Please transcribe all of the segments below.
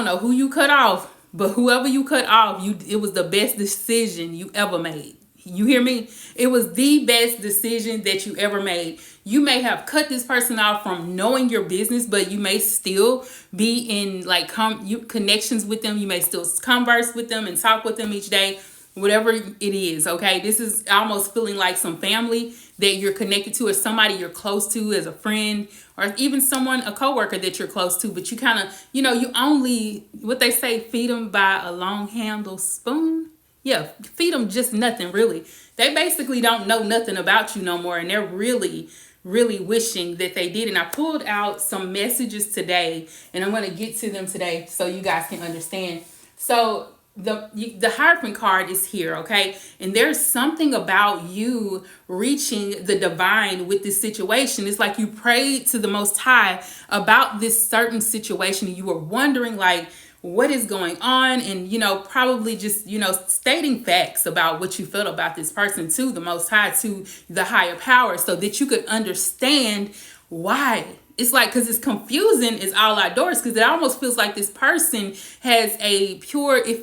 don't know who you cut off, but whoever you cut off, it was the best decision you ever made. You hear me? It was the best decision that you ever made. You may have cut this person off from knowing your business, but you may still be in like connections with them. You may still converse with them and talk with them each day, whatever it is. Okay, this is almost feeling like some family that you're connected to, or somebody you're close to as a friend, or even a coworker that you're close to. But you kind of, you only, what they say, feed them by a long handle spoon. Yeah, feed them just nothing, really. They basically don't know nothing about you no more, and they're really, really wishing that they did. And I pulled out some messages today, and I'm going to get to them today so you guys can understand. So the Hierophant card is here, okay? And there's something about you reaching the divine with this situation. It's like you prayed to the Most High about this certain situation. You were wondering, like, what is going on? And, probably just, stating facts about what you felt about this person to the Most High, to the higher power, so that you could understand why. It's like, because it's confusing, it's all outdoors, because it almost feels like this person has it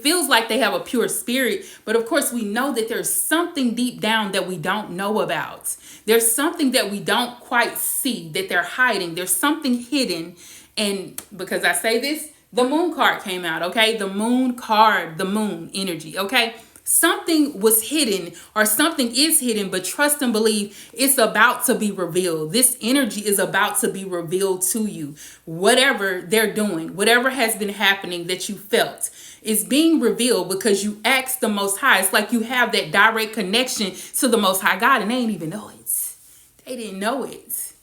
feels like they have a pure spirit. But of course, we know that there's something deep down that we don't know about. There's something that we don't quite see that they're hiding. There's something hidden. And because I say this, the moon card came out, okay? The moon card, the moon energy, okay? Something was hidden, or something is hidden, but trust and believe it's about to be revealed. This energy is about to be revealed to you. Whatever they're doing, whatever has been happening that you felt is being revealed because you asked the Most High. It's like you have that direct connection to the Most High God, and they didn't even know it. They didn't know it.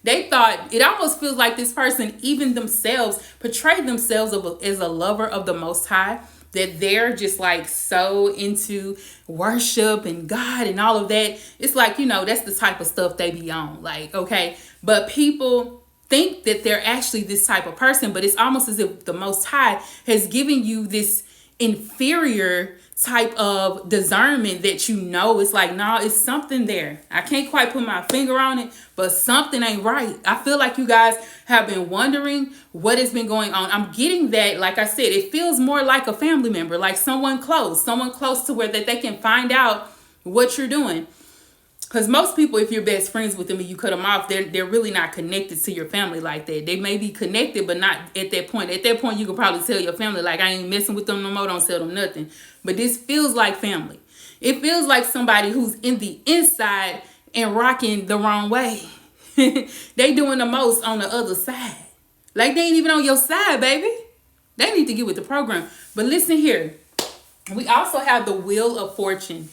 They thought, it almost feels like this person, even themselves, portrayed themselves as a lover of the Most High, that they're just like so into worship and God and all of that. It's like, that's the type of stuff they be on. Like, okay, but people think that they're actually this type of person, but it's almost as if the Most High has given you this inferior type of discernment that it's like, no, it's something there. I can't quite put my finger on it, but something ain't right. I feel like you guys have been wondering what has been going on. I'm getting that, like I said, it feels more like a family member, like someone close to where that they can find out what you're doing. Because most people, if you're best friends with them and you cut them off, they're really not connected to your family like that. They may be connected, but not at that point. At that point, you could probably tell your family, like, I ain't messing with them no more, don't tell them nothing. But this feels like family. It feels like somebody who's in the inside and rocking the wrong way. They doing the most on the other side. Like, they ain't even on your side, baby. They need to get with the program. But listen here. We also have the Wheel of Fortune.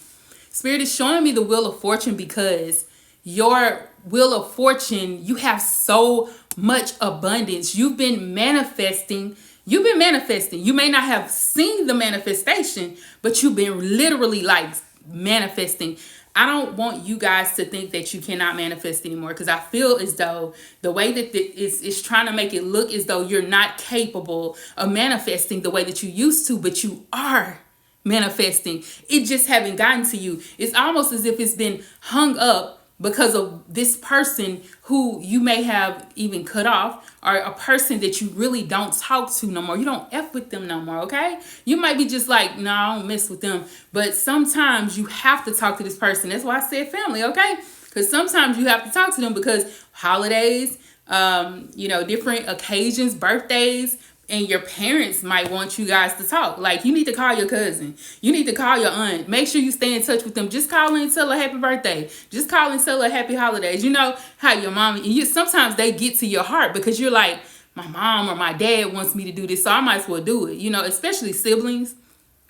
Spirit is showing me the Wheel of Fortune because your Wheel of Fortune, you have so much abundance. You've been manifesting. You may not have seen the manifestation, but you've been literally like manifesting. I don't want you guys to think that you cannot manifest anymore, because I feel as though the way that it's trying to make it look as though you're not capable of manifesting the way that you used to, but you are manifesting. It just haven't gotten to you. It's almost as if it's been hung up because of this person who you may have even cut off, or a person that you really don't talk to no more. You don't F with them no more, okay? You might be just like, no, I don't mess with them. But sometimes you have to talk to this person. That's why I said family, okay? Because sometimes you have to talk to them because holidays, different occasions, birthdays, and your parents might want you guys to talk. Like, you need to call your cousin. You need to call your aunt. Make sure you stay in touch with them. Just call and tell her happy birthday. Just call and tell her happy holidays. You know how your mom, sometimes they get to your heart because you're like, my mom or my dad wants me to do this, so I might as well do it. Especially siblings.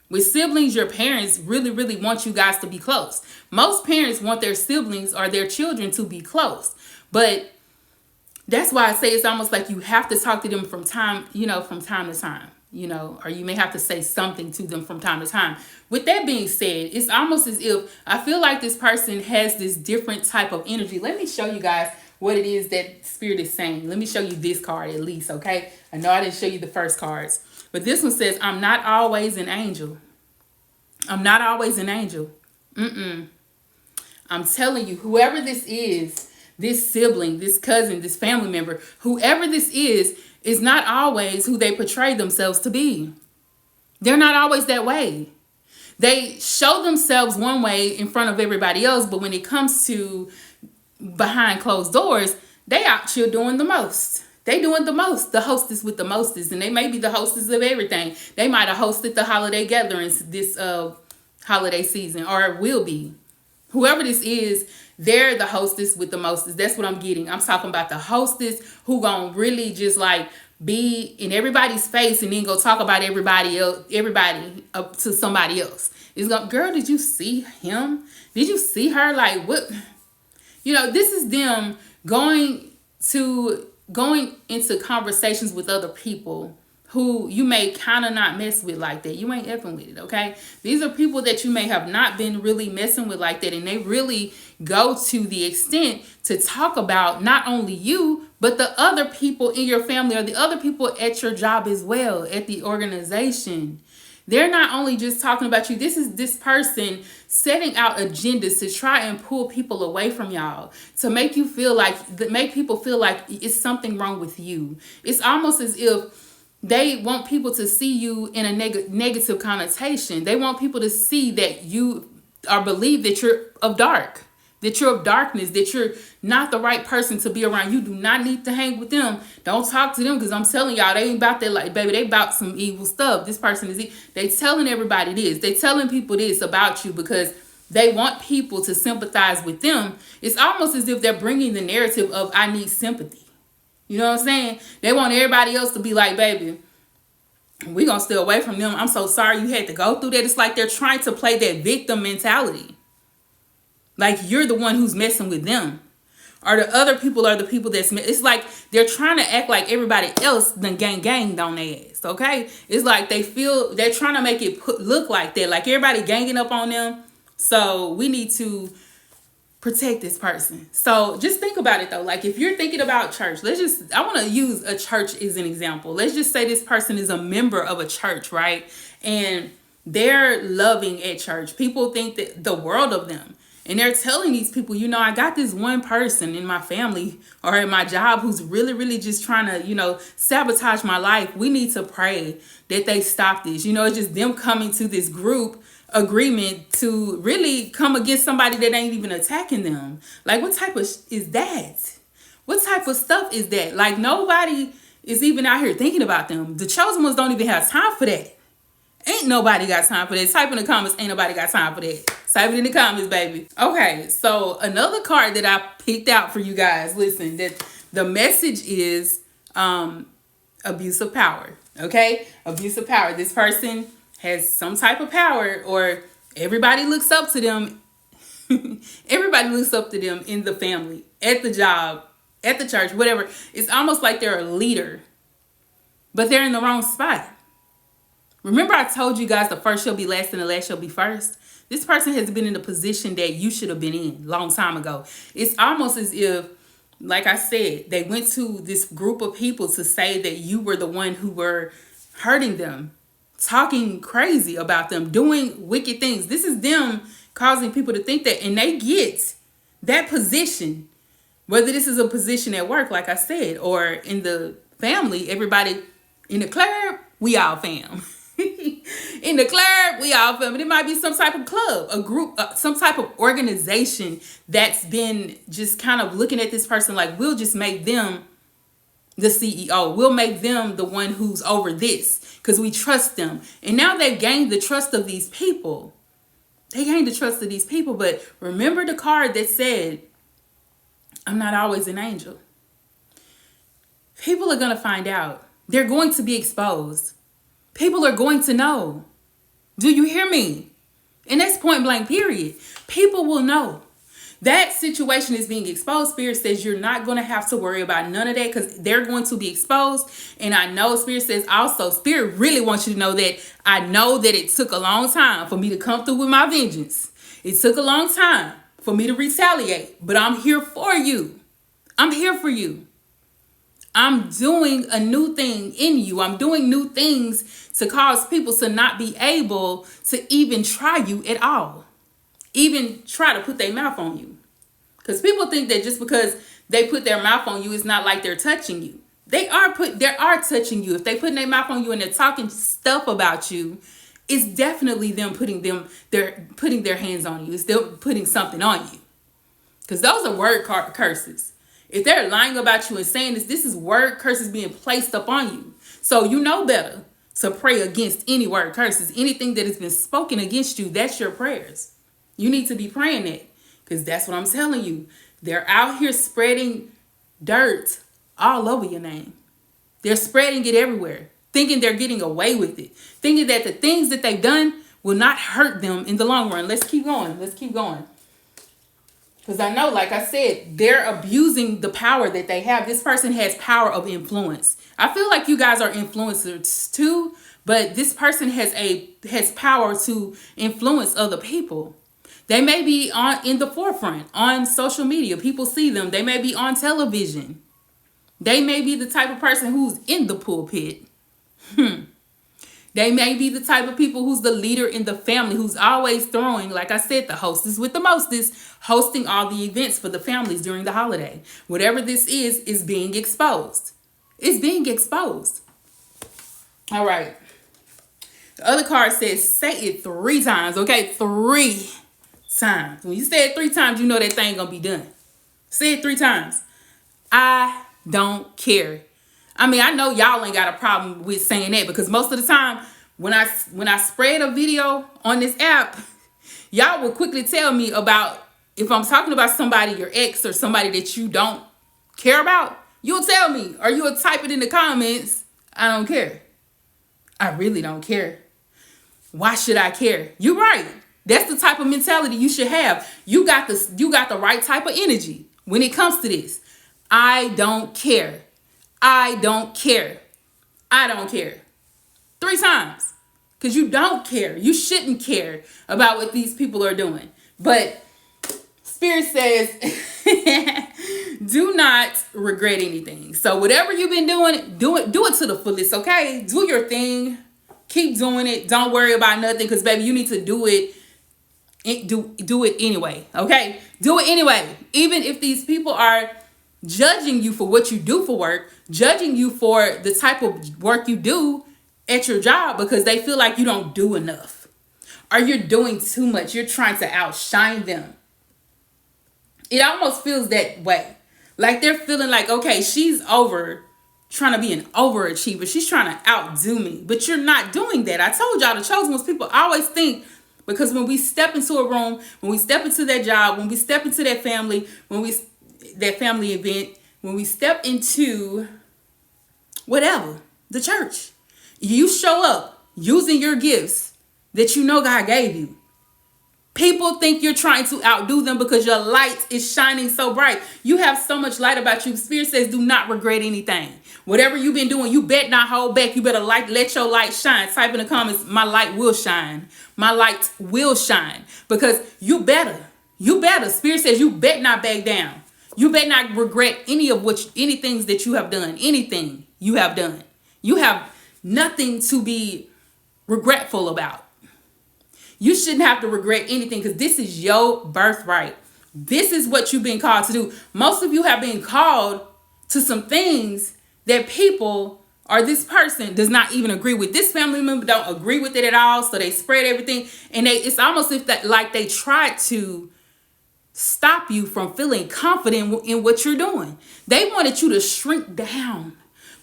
With siblings, your parents really, really want you guys to be close. Most parents want their siblings or their children to be close. But that's why I say it's almost like you have to talk to them from time to time, or you may have to say something to them from time to time. With that being said, it's almost as if I feel like this person has this different type of energy. Let me show you guys what it is that Spirit is saying. Let me show you this card at least, okay? I know I didn't show you the first cards, but this one says, I'm not always an angel. I'm not always an angel. I'm telling you, whoever this is, this sibling, this cousin, this family member, whoever this is is not always who they portray themselves to be. They're not always that way. They show themselves one way in front of everybody else, but when it comes to behind closed doors, they out here doing the most. They doing the most, the hostess with the mostest, and they may be the hostess of everything. They might have hosted the holiday gatherings this holiday season, or will be. Whoever this is, they're the hostess with the mostest. That's what I'm getting. I'm talking about the hostess who gonna really just like be in everybody's face and then go talk about everybody else, everybody up to somebody else. It's going, girl, did you see him? Did you see her? Like, what? You know, this is them going into conversations with other people who you may kind of not mess with like that. You ain't effing with it, okay? These are people that you may have not been really messing with like that, and they really go to the extent to talk about not only you, but the other people in your family or the other people at your job as well, at the organization. They're not only just talking about you. This is this person setting out agendas to try and pull people away from y'all, to make you feel like, make people feel like it's something wrong with you. It's almost as if they want people to see you in a negative connotation. They want people to see that you or believe that you're of dark, that you're of darkness, that you're not the right person to be around. You do not need to hang with them. Don't talk to them, because I'm telling y'all, they ain't about that. Like, baby, they about some evil stuff. This person is, they telling everybody this. They telling people this about you because they want people to sympathize with them. It's almost as if they're bringing the narrative of, I need sympathy. You know what I'm saying? They want everybody else to be like, baby, we're going to stay away from them. I'm so sorry you had to go through that. It's like they're trying to play that victim mentality. Like you're the one who's messing with them. Or the other people are the people that's... It's like they're trying to act like everybody else done ganged on their ass, okay? It's like they feel... They're trying to make it look like that. Like everybody ganging up on them. So we need to protect this person. So just think about it though. Like if you're thinking about church, I want to use a church as an example. Let's just say this person is a member of a church, right? And they're loving at church. People think that the world of them. And they're telling these people, you know, I got this one person in my family or at my job who's really, really just trying to, you know, sabotage my life. We need to pray that they stop this. You know, it's just them coming to this group agreement to really come against somebody that ain't even attacking them. Like, what type of is that? What type of stuff is that? Like, nobody is even out here thinking about them. The chosen ones don't even have time for that. Ain't nobody got time for that. Type in the comments, ain't nobody got time for that. Type it in the comments, baby. Okay, so another card that I picked out for you guys. Listen, that the message is abuse of power. Okay, abuse of power. This person has some type of power, or everybody looks up to them. Everybody looks up to them in the family, at the job, at the church, whatever. It's almost like they're a leader, but they're in the wrong spot. Remember I told you guys the first shall be last and the last shall be first? This person has been in the position that you should have been in a long time ago. It's almost as if, like I said, they went to this group of people to say that you were the one who were hurting them, talking crazy about them, doing wicked things. This is them causing people to think that, and they get that position, whether this is a position at work, like I said, or in the family. Everybody in the club, we all fam. In the club, we all fam. It might be some type of club, a group, some type of organization that's been just kind of looking at this person like, we'll just make them the CEO. We'll make them the one who's over this because we trust them. And now they've gained the trust of these people. They gained the trust of these people. But remember the card that said, I'm not always an angel. People are going to find out. They're going to be exposed. People are going to know. Do you hear me? And that's point blank, period. People will know. That situation is being exposed. Spirit says you're not going to have to worry about none of that because they're going to be exposed. And I know Spirit says also, Spirit really wants you to know that I know that it took a long time for me to come through with my vengeance. It took a long time for me to retaliate, but I'm here for you. I'm here for you. I'm doing a new thing in you. I'm doing new things to cause people to not be able to even try you at all. Even try to put their mouth on you. Because people think that just because they put their mouth on you, it's not like they're touching you. they are touching you. If they putting their mouth on you and they're talking stuff about you, it's definitely them putting their hands on you. It's them putting something on you. Because those are word curses. If they're lying about you and saying this is word curses being placed upon you. So you know better to pray against any word curses. Anything that has been spoken against you, that's your prayers. You need to be praying that. Because that's what I'm telling you. They're out here spreading dirt all over your name. They're spreading it everywhere. Thinking they're getting away with it. Thinking that the things that they've done will not hurt them in the long run. Let's keep going. Because I know, like I said, they're abusing the power that they have. This person has power of influence. I feel like you guys are influencers too, but this person has power to influence other people. They may be in the forefront on social media. People see them. They may be on television. They may be the type of person who's in the pulpit. They may be the type of people who's the leader in the family, who's always throwing, like I said, the hostess with the mostest, hosting all the events for the families during the holiday. Whatever this is being exposed. It's being exposed. All right. The other card says, say it 3 times. Okay, 3 times. When you say it 3 times, you know that thing gonna be done. Say it 3 times. I don't care. I mean, I know y'all ain't got a problem with saying that, because most of the time when I spread a video on this app, y'all will quickly tell me about, if I'm talking about somebody, your ex or somebody that you don't care about, you'll tell me, or you'll type it in the comments, I don't care. I really don't care. Why should I care? You're right. That's the type of mentality you should have. You got the right type of energy when it comes to this. I don't care. I don't care. I don't care. 3 times. Because you don't care. You shouldn't care about what these people are doing. But Spirit says, do not regret anything. So whatever you've been doing, do it to the fullest, okay? Do your thing. Keep doing it. Don't worry about nothing, because, baby, you need to do it. Do it anyway, okay? Do it anyway. Even if these people are judging you for what you do for work, judging you for the type of work you do at your job because they feel like you don't do enough or you're doing too much. You're trying to outshine them. It almost feels that way. Like they're feeling like, okay, she's trying to be an overachiever. She's trying to outdo me, but you're not doing that. I told y'all, the chosen ones, people always think, because when we step into a room, when we step into that job, when we step into that family, that family event, when we step into whatever, the church, you show up using your gifts that you know God gave you. People think you're trying to outdo them because your light is shining so bright. You have so much light about you. Spirit says, do not regret anything. Whatever you've been doing, you bet not hold back. You better let your light shine. Type in the comments, my light will shine. My light will shine. Because you better. Spirit says you bet not back down. You better not regret any things that you have done. Anything you have done. You have nothing to be regretful about. You shouldn't have to regret anything, because this is your birthright. This is what you've been called to do. Most of you have been called to some things that people or this person does not even agree with. This family member don't agree with it at all, so they spread everything. And it's almost like they tried to stop you from feeling confident in what you're doing. They wanted you to shrink down.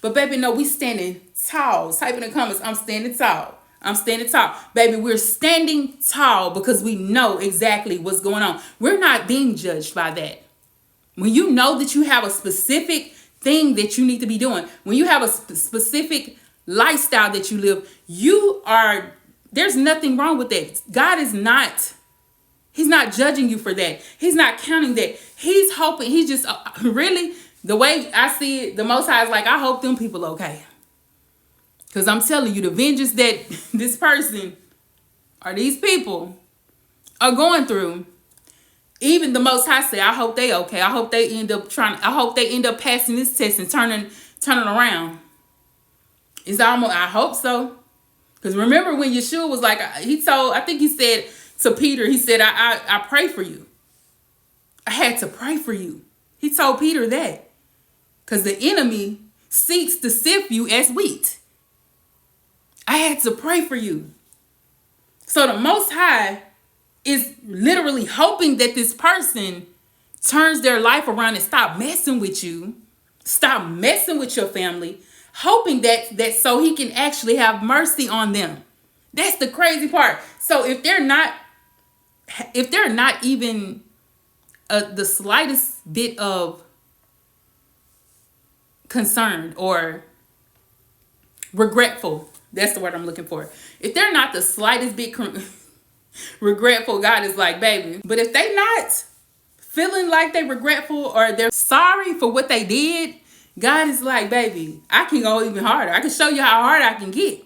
But baby, no, we standing tall. Type in the comments, I'm standing tall. I'm standing tall. Baby, we're standing tall because we know exactly what's going on. We're not being judged by that. When you know that you have a specific thing that you need to be doing, when you have a specific lifestyle that you live, there's nothing wrong with that. God is not, he's not judging you for that. He's not counting that. He's hoping, he just, really, the way I see it, the Most High is like, I hope them people okay. Because I'm telling you, the vengeance that this person or these people are going through, even the Most High said, I hope they okay. I hope they end up passing this test and turning around. I hope so. Because remember when Yeshua was like, I think he said to Peter, he said, I pray for you. I had to pray for you. He told Peter that. Because the enemy, seeks to sift you as wheat. I had to pray for you. So the Most High is literally hoping that this person turns their life around and stop messing with you, stop messing with your family, hoping that so he can actually have mercy on them. That's the crazy part. So if they're not even the slightest bit of concerned or regretful, that's the word I'm looking for. If they're not the slightest bit regretful, God is like, baby. But if they not feeling like they regretful or they're sorry for what they did, God is like, baby, I can go even harder. I can show you how hard I can get.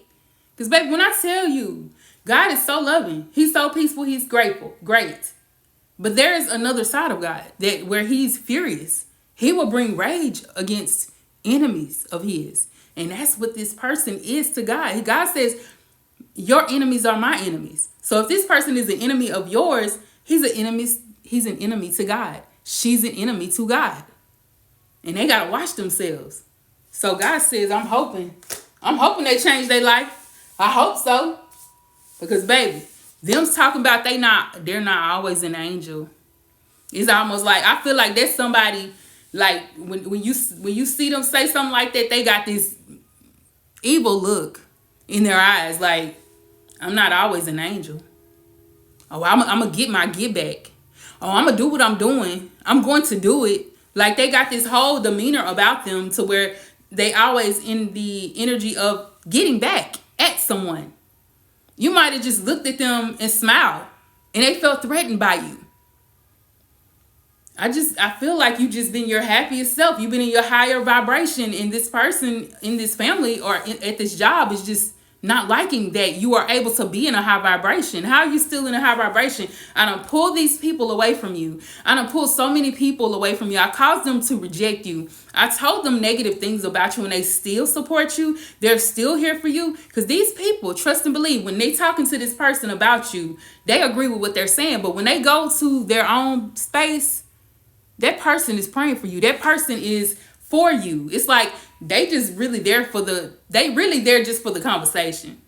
Because, baby, when I tell you, God is so loving. He's so peaceful. He's grateful. Great. But there is another side of God that where he's furious. He will bring rage against enemies of his. And that's what this person is to God. God says, your enemies are my enemies. So if this person is an enemy of yours, he's an enemy to God. She's an enemy to God. And they got to watch themselves. So God says, I'm hoping they change their life. I hope so. Because, baby, them talking about they're not always an angel. It's almost like, I feel like that's somebody, like, when you see them say something like that, they got this evil look in their eyes. Like, I'm not always an angel. Oh, I'm going to get my get back. Oh, I'm going to do what I'm doing. I'm going to do it. Like, they got this whole demeanor about them to where they always in the energy of getting back at someone. You might have just looked at them and smiled and they felt threatened by you. I feel like you just been your happiest self. You've been in your higher vibration, and this person in this family or at this job is just not liking that you are able to be in a high vibration. How are you still in a high vibration? I done pull these people away from you. I done pull so many people away from you. I caused them to reject you. I told them negative things about you and they still support you. They're still here for you. Because these people, trust and believe, when they talking to this person about you, they agree with what they're saying. But when they go to their own space, that person is praying for you. That person is for you. It's like they just really there just for the conversation.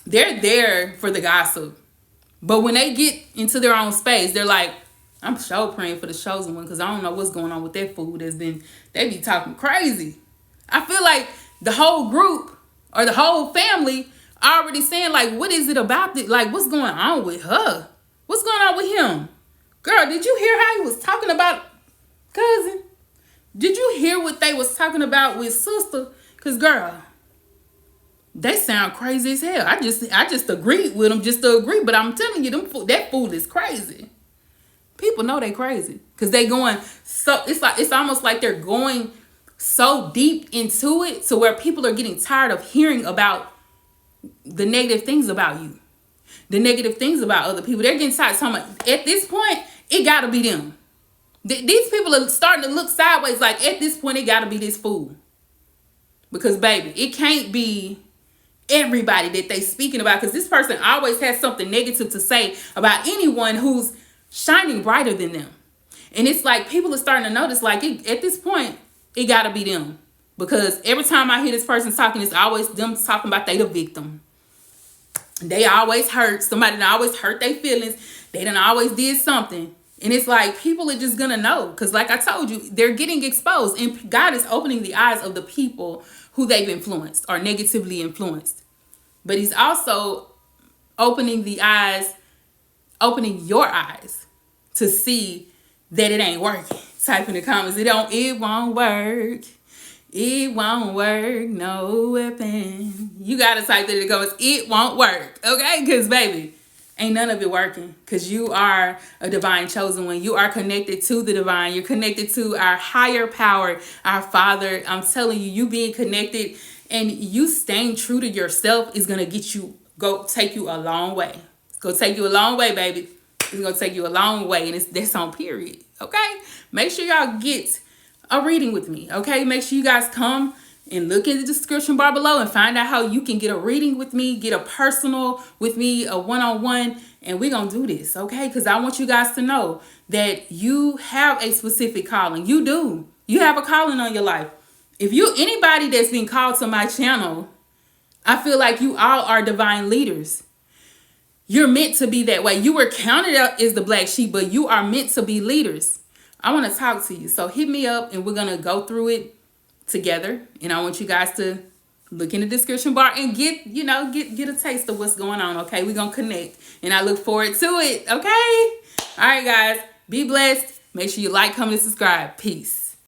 They're there for the gossip. But when they get into their own space, they're like, I'm sure praying for the chosen one because I don't know what's going on with that food. They be talking crazy. I feel like the whole group or the whole family already saying, like, what is it about it? Like, what's going on with her? What's going on with him? Girl, did you hear how he was talking about cousin? Did you hear what they was talking about with sister? Because, girl, they sound crazy as hell. I just agreed with them just to agree. But I'm telling you, that fool is crazy. People know they crazy. Because they going so, it's almost like they're going so deep into it to where people are getting tired of hearing about the negative things about you. The negative things about other people. They're getting tired of talking about, at this point, it got to be them. These people are starting to look sideways like, at this point, it got to be this fool. Because, baby, it can't be everybody that they speaking about. Because this person always has something negative to say about anyone who's shining brighter than them. And it's like people are starting to notice, like, at this point, it got to be them. Because every time I hear this person talking, it's always them talking about they the victim. They always hurt. Somebody done always hurt their feelings. They done always did something. And it's like people are just going to know. Because like I told you, they're getting exposed. And God is opening the eyes of the people who they've influenced or negatively influenced. But he's also opening your eyes to see that it ain't working. Type in the comments, it won't work. It won't work, no weapon. You got to type that in the comments, it won't work, okay? Because, baby, ain't none of it working. Because you are a divine chosen one. You are connected to the divine. You're connected to our higher power, our Father. I'm telling you, you being connected and you staying true to yourself is going to take you a long way. It's going to take you a long way, baby. It's going to take you a long way. And that's on period, okay? Make sure y'all get a reading with me, okay? Make sure you guys come and look in the description bar below and find out how you can get a reading with me, get a personal with me, a one-on-one, and we're going to do this, okay? Because I want you guys to know that you have a specific calling. You do. You have a calling on your life. If you, anybody that's been called to my channel, I feel like you all are divine leaders. You're meant to be that way. You were counted out as the black sheep, but you are meant to be leaders. I want to talk to you. So hit me up and we're going to go through it together. And I want you guys to look in the description bar and get a taste of what's going on. Okay, we're going to connect and I look forward to it. Okay. All right, guys, be blessed. Make sure you like, comment, and subscribe. Peace.